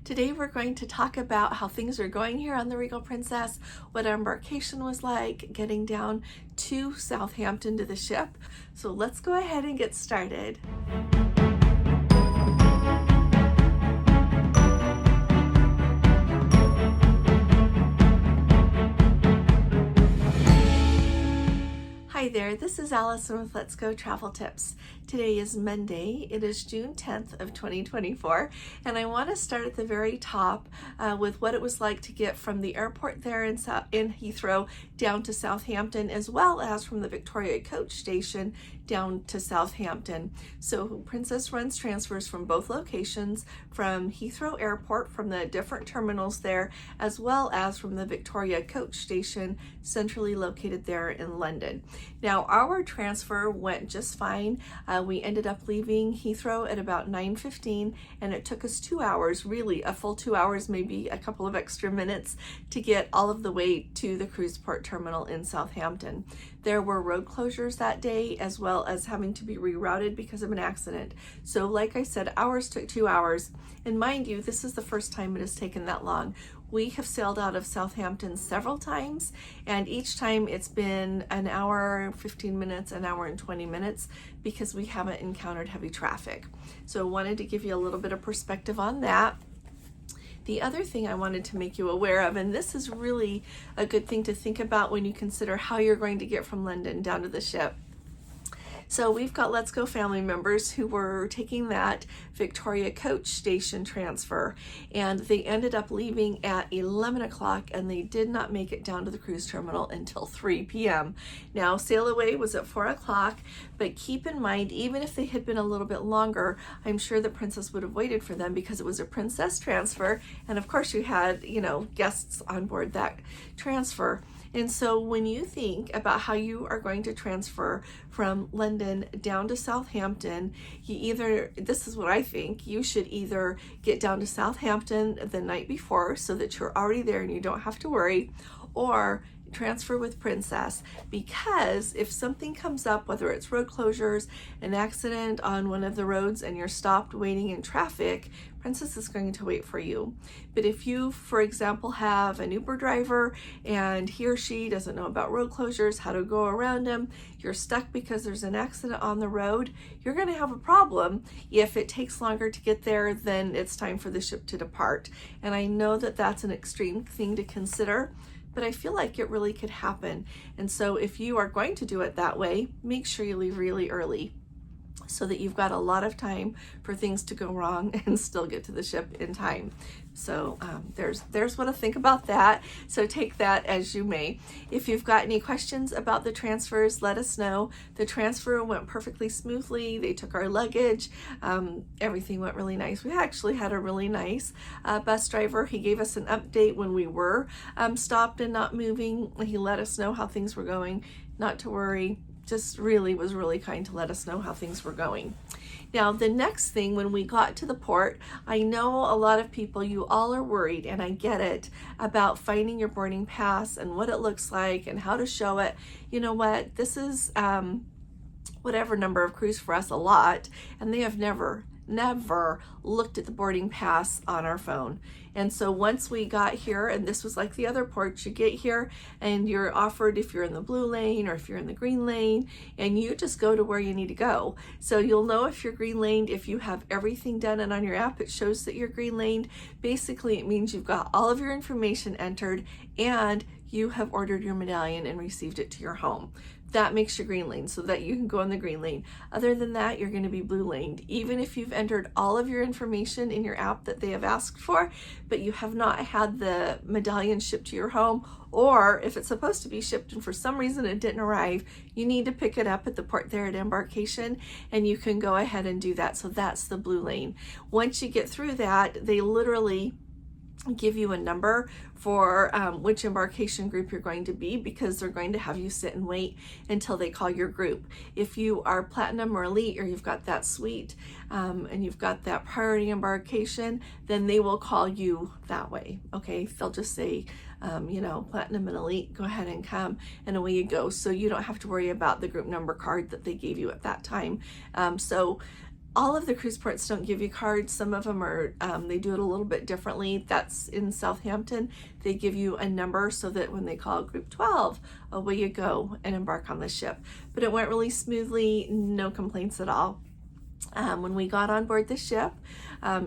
Today we're going to talk about how things are going here on the Regal Princess, what our embarkation was like, getting down to Southampton to the ship. So let's go ahead and get started. Hi there, this is Allison with Let's Go Travel Tips. Today is Monday. It is June 10th of 2024, and I want to start at the very top with what it was like to get from the airport there in Heathrow down to Southampton, as well as from the Victoria coach station down to Southampton. So Princess runs transfers from both locations, from Heathrow Airport, from the different terminals there, as well as from the Victoria coach station, centrally located there in London. Now, our transfer went just fine. We ended up leaving Heathrow at about 9:15, and it took us 2 hours, really a full 2 hours, maybe a couple of extra minutes, to get all of the way to the cruise port terminal in Southampton. There were road closures that day, as well as having to be rerouted because of an accident. So like I said, ours took 2 hours. And mind you, this is the first time it has taken that long. We have sailed out of Southampton several times, and each time it's been an hour, 15 minutes, an hour and 20 minutes, because we haven't encountered heavy traffic. So I wanted to give you a little bit of perspective on that. The other thing I wanted to make you aware of, and this is really a good thing to think about when you consider how you're going to get from London down to the ship. So we've got Let's Go family members who were taking that Victoria coach station transfer, and they ended up leaving at 11 o'clock, and they did not make it down to the cruise terminal until 3 p.m. Now, sail away was at 4 o'clock, but keep in mind, even if they had been a little bit longer, I'm sure the Princess would have waited for them because it was a Princess transfer, and of course you had, guests on board that transfer. And so when you think about how you are going to transfer from London down to Southampton, this is what I think, you should either get down to Southampton the night before so that you're already there and you don't have to worry, or transfer with Princess, because if something comes up, whether it's road closures, an accident on one of the roads, and you're stopped waiting in traffic, Princess is going to wait for you. But if you, for example, have an Uber driver and he or she doesn't know about road closures, how to go around them, you're stuck because there's an accident on the road, you're going to have a problem if it takes longer to get there than it's time for the ship to depart. And I know that that's an extreme thing to consider, but I feel like it really could happen. And so if you are going to do it that way, make sure you leave really early so that you've got a lot of time for things to go wrong and still get to the ship in time. So there's what to think about that. So take that as you may. If you've got any questions about the transfers, let us know. The transfer went perfectly smoothly. They took our luggage. Everything went really nice. We actually had a really nice bus driver. He gave us an update when we were stopped and not moving. He let us know how things were going, not to worry. Just really was really kind to let us know how things were going. Now, the next thing, when we got to the port, I know a lot of people, you all are worried, and I get it, about finding your boarding pass and what it looks like and how to show it. You know what? This is whatever number of cruise for us, a lot, and they have never looked at the boarding pass on our phone. And so once we got here, and this was like the other ports, you get here and you're offered if you're in the blue lane or if you're in the green lane, and you just go to where you need to go. So you'll know if you're green laned if you have everything done, and on your app it shows that you're green laned. Basically it means you've got all of your information entered and you have ordered your medallion and received it to your home. That makes you green lane so that you can go in the green lane. Other than that, you're going to be blue laned, even if you've entered all of your information in your app that they have asked for, but you have not had the medallion shipped to your home, or if it's supposed to be shipped and for some reason it didn't arrive, you need to pick it up at the port there at Embarkation, and you can go ahead and do that. So that's the blue lane. Once you get through that, they literally give you a number for which embarkation group you're going to be, because they're going to have you sit and wait until they call your group. If you are platinum or elite, or you've got that suite and you've got that priority embarkation, then they will call you that way. Okay, they'll just say platinum and elite, go ahead and come, and away you go. So you don't have to worry about the group number card that they gave you at that time. So all of the cruise ports don't give you cards. Some of them are, they do it a little bit differently. That's in Southampton. They give you a number so that when they call group 12, away you go and embark on the ship. But it went really smoothly, no complaints at all. When we got on board the ship,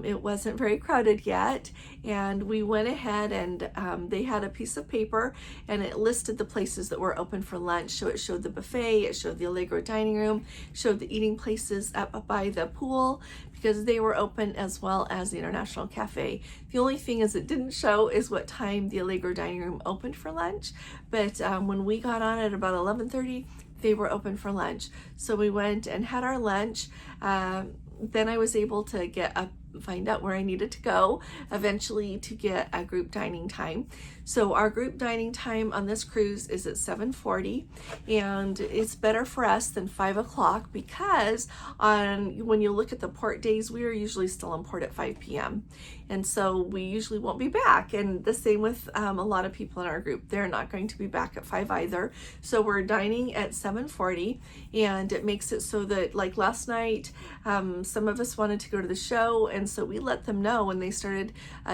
it wasn't very crowded yet, and we went ahead and they had a piece of paper and it listed the places that were open for lunch. So it showed the buffet, it showed the Allegro dining room, showed the eating places up by the pool because they were open, as well as the International Cafe. The only thing is it didn't show is what time the Allegro dining room opened for lunch, but when we got on at about 11:30, they were open for lunch. So we went and had our lunch. Then I was able to find out where I needed to go eventually to get a group dining time. So our group dining time on this cruise is at 7:40, and it's better for us than 5 o'clock because when you look at the port days, we are usually still in port at 5 p.m. And so we usually won't be back. And the same with a lot of people in our group. They're not going to be back at 5 either. So we're dining at 7:40, and it makes it so that, like last night, some of us wanted to go to the show, and so we let them know when they started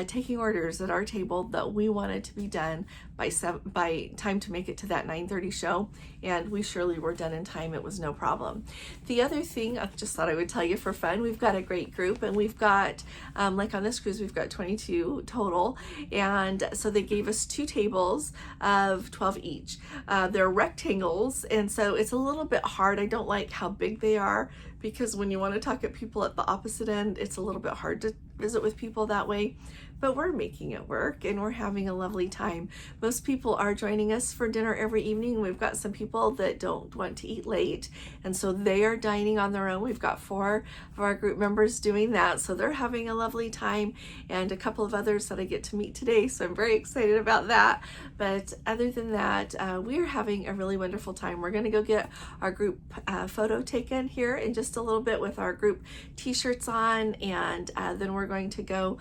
taking orders at our table that we wanted to be done by time to make it to that 9:30 show, and we surely were done in time. It was no problem. The other thing I just thought I would tell you for fun, we've got a great group, and we've got like on this cruise we've got 22 total, and so they gave us 2 tables of 12 each. They're rectangles, and so it's a little bit hard. I don't like how big they are, because when you want to talk at people at the opposite end, it's a little bit hard to visit with people that way. But we're making it work, and we're having a lovely time. Most people are joining us for dinner every evening. We've got some people that don't want to eat late, and so they are dining on their own. We've got 4 of our group members doing that, so they're having a lovely time, and a couple of others that I get to meet today, so I'm very excited about that. But other than that, we're having a really wonderful time. We're going to go get our group photo taken here in just a little bit with our group t-shirts on, and then we're going to go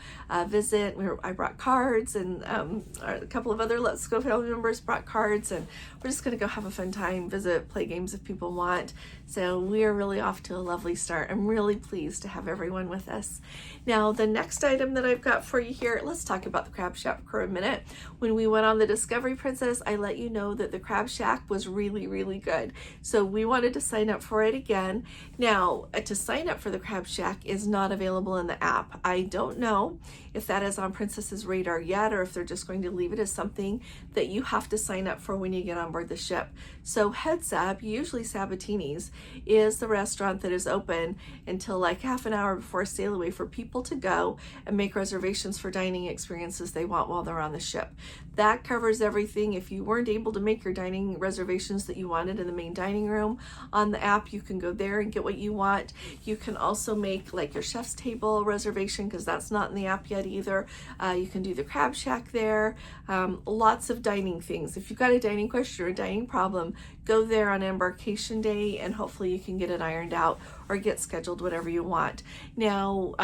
visit. I brought cards, and a couple of other Let's Go family members brought cards, and we're just going to go have a fun time, visit, play games if people want. So we are really off to a lovely start. I'm really pleased to have everyone with us. Now, the next item that I've got for you here, let's talk about the Crab Shack for a minute. When we went on the Discovery Princess, I let you know that the Crab Shack was really, really good. So we wanted to sign up for it again. Now, to sign up for the Crab Shack is not available in the app. I don't know if that is on Princess's radar yet, or if they're just going to leave it as something that you have to sign up for when you get on board the ship. So heads up, usually Sabatini's is the restaurant that is open until like half an hour before sail away for people to go and make reservations for dining experiences they want while they're on the ship. That covers everything. If you weren't able to make your dining reservations that you wanted in the main dining room on the app, you can go there and get what you want. You can also make like your chef's table reservation, because that's not in the app yet either. You can do the Crab Shack there. Lots of dining things. If you've got a dining question or a dining problem, go there on Embarkation Day, and hopefully you can get it ironed out or get scheduled whatever you want. Now,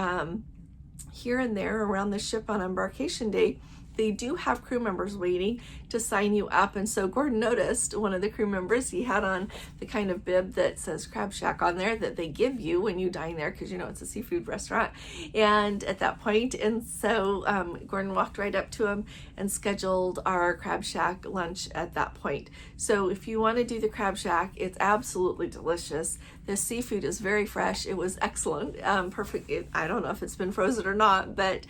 here and there around the ship on Embarkation Day, they do have crew members waiting to sign you up. And so Gordon noticed one of the crew members, he had on the kind of bib that says Crab Shack on there that they give you when you dine there, because you know it's a seafood restaurant. And at that point, and so Gordon walked right up to him and scheduled our Crab Shack lunch at that point. So if you want to do the Crab Shack, it's absolutely delicious. The seafood is very fresh. It was excellent, perfect. I don't know if it's been frozen or not, but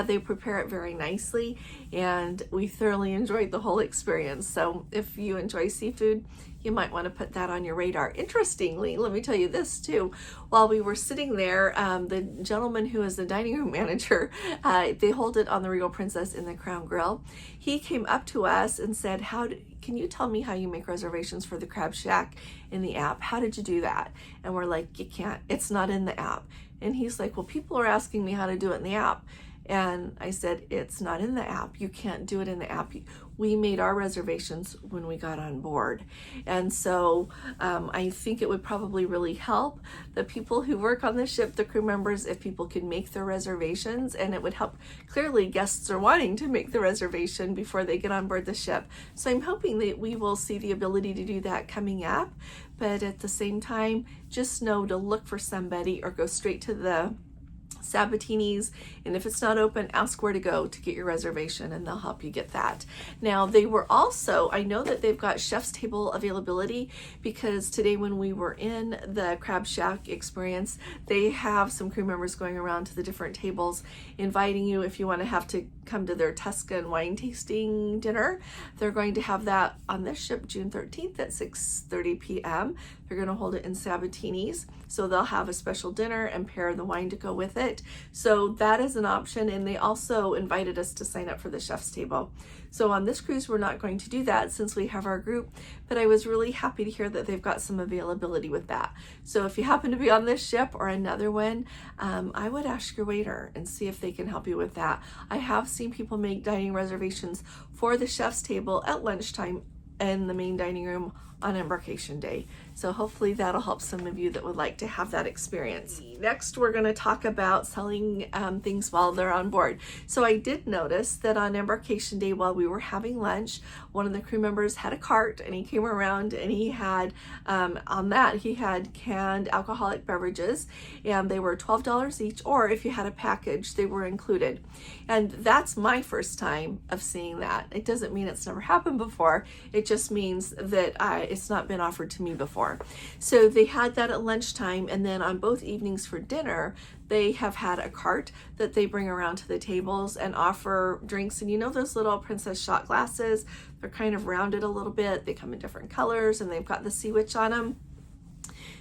they prepare it very nicely, and we thoroughly enjoyed the whole experience. So if you enjoy seafood, you might want to put that on your radar. Interestingly, let me tell you this too. While we were sitting there, the gentleman who is the dining room manager, they hold it on the Regal Princess in the Crown Grill. He came up to us and said, can you tell me how you make reservations for the Crab Shack in the app? How did you do that? And we're like, you can't, it's not in the app. And he's like, well, people are asking me how to do it in the app. And I said, it's not in the app. You can't do it in the app. We made our reservations when we got on board. And so I think it would probably really help the people who work on the ship, the crew members, if people could make their reservations, and it would help. Clearly guests are wanting to make the reservation before they get on board the ship. So I'm hoping that we will see the ability to do that coming up. But at the same time, just know to look for somebody or go straight to the Sabatini's, and if it's not open, ask where to go to get your reservation and they'll help you get that. Now they were also, I know that they've got chef's table availability, because today when we were in the Crab Shack experience, they have some crew members going around to the different tables inviting you if you want to have to come to their Tuscan wine tasting dinner. They're going to have that on this ship June 13th at 6:30 p.m. They're going to hold it in Sabatini's, so they'll have a special dinner and pair the wine to go with it. So that is an option, and they also invited us to sign up for the chef's table. So on this cruise, we're not going to do that since we have our group, but I was really happy to hear that they've got some availability with that. So if you happen to be on this ship or another one, I would ask your waiter and see if they can help you with that. I have seen people make dining reservations for the chef's table at lunchtime in the main dining room on Embarkation Day. So hopefully that'll help some of you that would like to have that experience. Next, we're going to talk about selling things while they're on board. So I did notice that on Embarkation Day, while we were having lunch, one of the crew members had a cart, and he came around and he had, on that, he had canned alcoholic beverages, and they were $12 each, or if you had a package, they were included. And that's my first time of seeing that. It doesn't mean it's never happened before. It just means that it's not been offered to me before. So they had that at lunchtime, and then on both evenings for dinner, they have had a cart that they bring around to the tables and offer drinks. And you know those little princess shot glasses? They're kind of rounded a little bit. They come in different colors, and they've got the sea witch on them.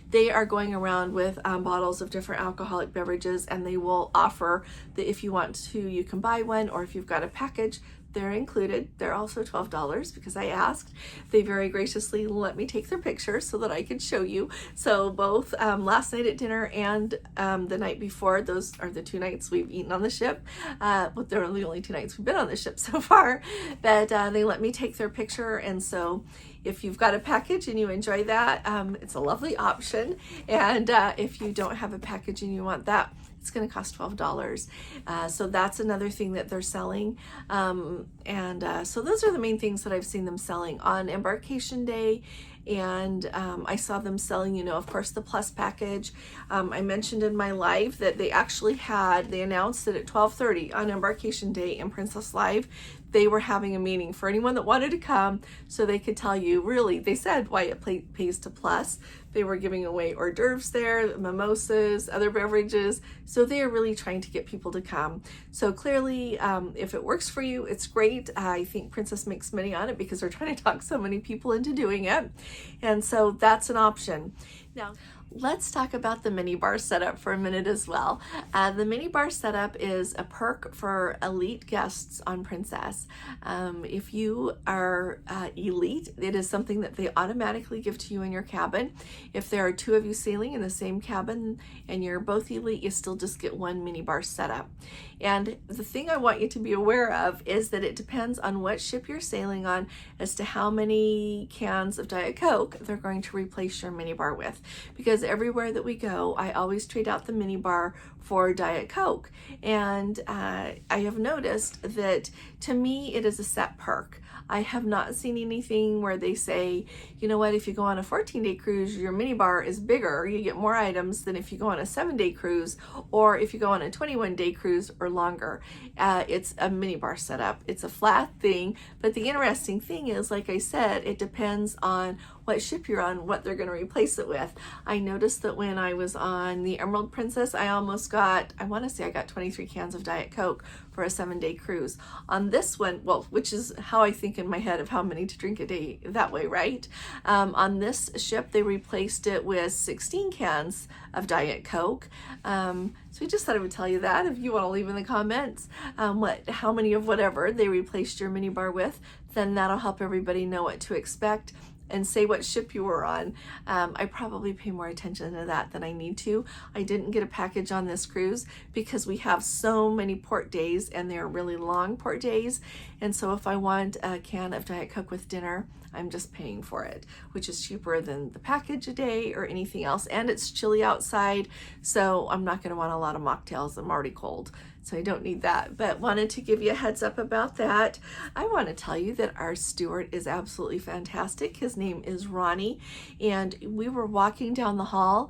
They are going around with bottles of different alcoholic beverages, and they will offer that if you want to, you can buy one, or if you've got a package, they're included. They're also $12 because I asked. They very graciously let me take their pictures so that I could show you. So both last night at dinner and the night before, those are the 2 nights we've eaten on the ship. But they're the only 2 nights we've been on the ship so far. But they let me take their picture, and so if you've got a package and you enjoy that, it's a lovely option. And if you don't have a package and you want that, it's going to cost $12. So that's another thing that they're selling. So those are the main things that I've seen them selling on Embarkation Day. And I saw them selling, of course, the Plus package. I mentioned in my live that they announced that at 12:30 on Embarkation Day in Princess Live, they were having a meeting for anyone that wanted to come, so they could tell you, really, they said why it pays to Plus. They were giving away hors d'oeuvres there, mimosas, other beverages. So they are really trying to get people to come. So clearly, if it works for you, it's great. I think Princess makes money on it because they're trying to talk so many people into doing it. And so that's an option. Now, let's talk about the minibar setup for a minute as well. The minibar setup is a perk for elite guests on Princess. If you are elite, it is something that they automatically give to you in your cabin. If there are 2 of you sailing in the same cabin and you're both elite, you still just get 1 minibar setup. And the thing I want you to be aware of is that it depends on what ship you're sailing on as to how many cans of Diet Coke they're going to replace your minibar with. Because everywhere that we go, I always trade out the minibar for Diet Coke. And I have noticed that, to me, it is a set perk. I have not seen anything where they say, you know what, if you go on a 14-day cruise, your minibar is bigger, you get more items than if you go on a 7-day cruise, or if you go on a 21-day cruise or longer. It's a minibar setup. It's a flat thing, but the interesting thing is, like I said, it depends on what ship you're on, what they're going to replace it with. I noticed that when I was on the Emerald Princess, I want to say I got 23 cans of Diet Coke for a 7-day cruise. On this one, which is how I think in my head of how many to drink a day that way, right? On this ship, they replaced it with 16 cans of Diet Coke. So I just thought I would tell you that. If you want to leave in the comments how many of whatever they replaced your minibar with, then that'll help everybody know what to expect. and say what ship you were on. I probably pay more attention to that than I need to. I didn't get a package on this cruise because we have so many port days, and they're really long port days. And so if I want a can of Diet Coke with dinner, I'm just paying for it, which is cheaper than the package a day or anything else. And it's chilly outside, so I'm not going to want a lot of mocktails. I'm already cold, so I don't need that. But wanted to give you a heads up about that. I want to tell you that our steward is absolutely fantastic. His name is Ronnie, and we were walking down the hall,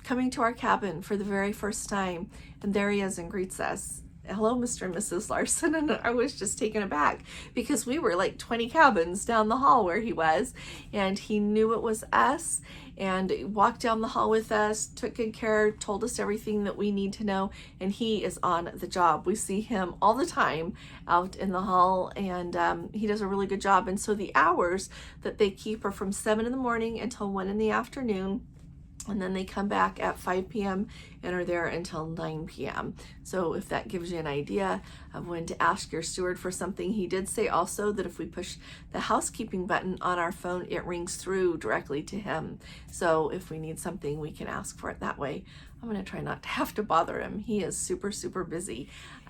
coming to our cabin for the very first time, and there he is and greets us. Hello, Mr. and Mrs. Larson. And I was just taken aback because we were like 20 cabins down the hall where he was, and he knew it was us and walked down the hall with us, took good care, told us everything that we need to know, and he is on the job. We see him all the time out in the hall, and he does a really good job. And so the hours that they keep are from 7 in the morning until 1 in the afternoon. And then they come back at 5 p.m. and are there until 9 p.m. So if that gives you an idea of when to ask your steward for something. He did say also that if we push the housekeeping button on our phone, it rings through directly to him. So if we need something, we can ask for it that way. I'm going to try not to have to bother him. He is super, super busy.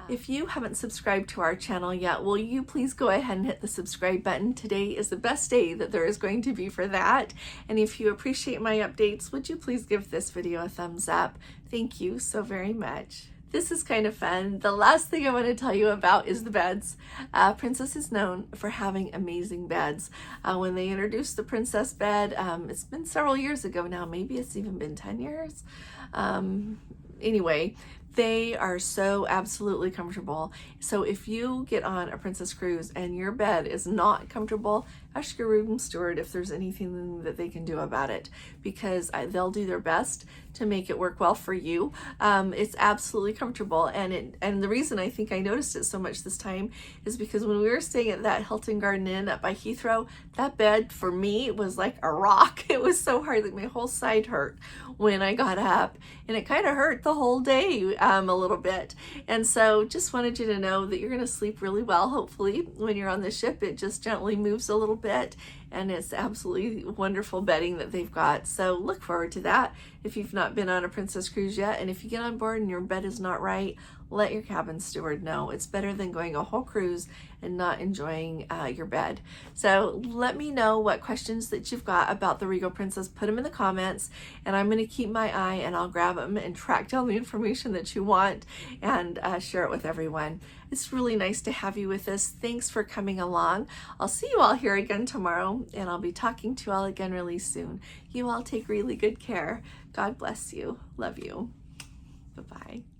If you haven't subscribed to our channel yet, will you please go ahead and hit the subscribe button? Today is the best day that there is going to be for that. And if you appreciate my updates, would you please give this video a thumbs up? Thank you so very much. This is kind of fun. The last thing I want to tell you about is the beds. Princess is known for having amazing beds. When they introduced the Princess bed, it's been several years ago now, maybe it's even been 10 years. Anyway, they are so absolutely comfortable. So if you get on a Princess cruise and your bed is not comfortable, ask your room steward if there's anything that they can do about it, because they'll do their best to make it work well for you. It's absolutely comfortable, and the reason I think I noticed it so much this time is because when we were staying at that Hilton Garden Inn up by Heathrow, that bed for me was like a rock. It was so hard that my whole side hurt when I got up, and it kind of hurt the whole day a little bit. And so just wanted you to know that you're going to sleep really well, hopefully, when you're on the ship. It just gently moves a little bit, and it's absolutely wonderful bedding that they've got. So look forward to that if you've not been on a Princess cruise yet. And if you get on board and your bed is not right, let your cabin steward know. It's better than going a whole cruise and not enjoying your bed. So let me know what questions that you've got about the Regal Princess. Put them in the comments, and I'm going to keep my eye, and I'll grab them and track down the information that you want and share it with everyone. It's really nice to have you with us. Thanks for coming along. I'll see you all here again tomorrow, and I'll be talking to you all again really soon. You all take really good care. God bless you. Love you. Bye-bye.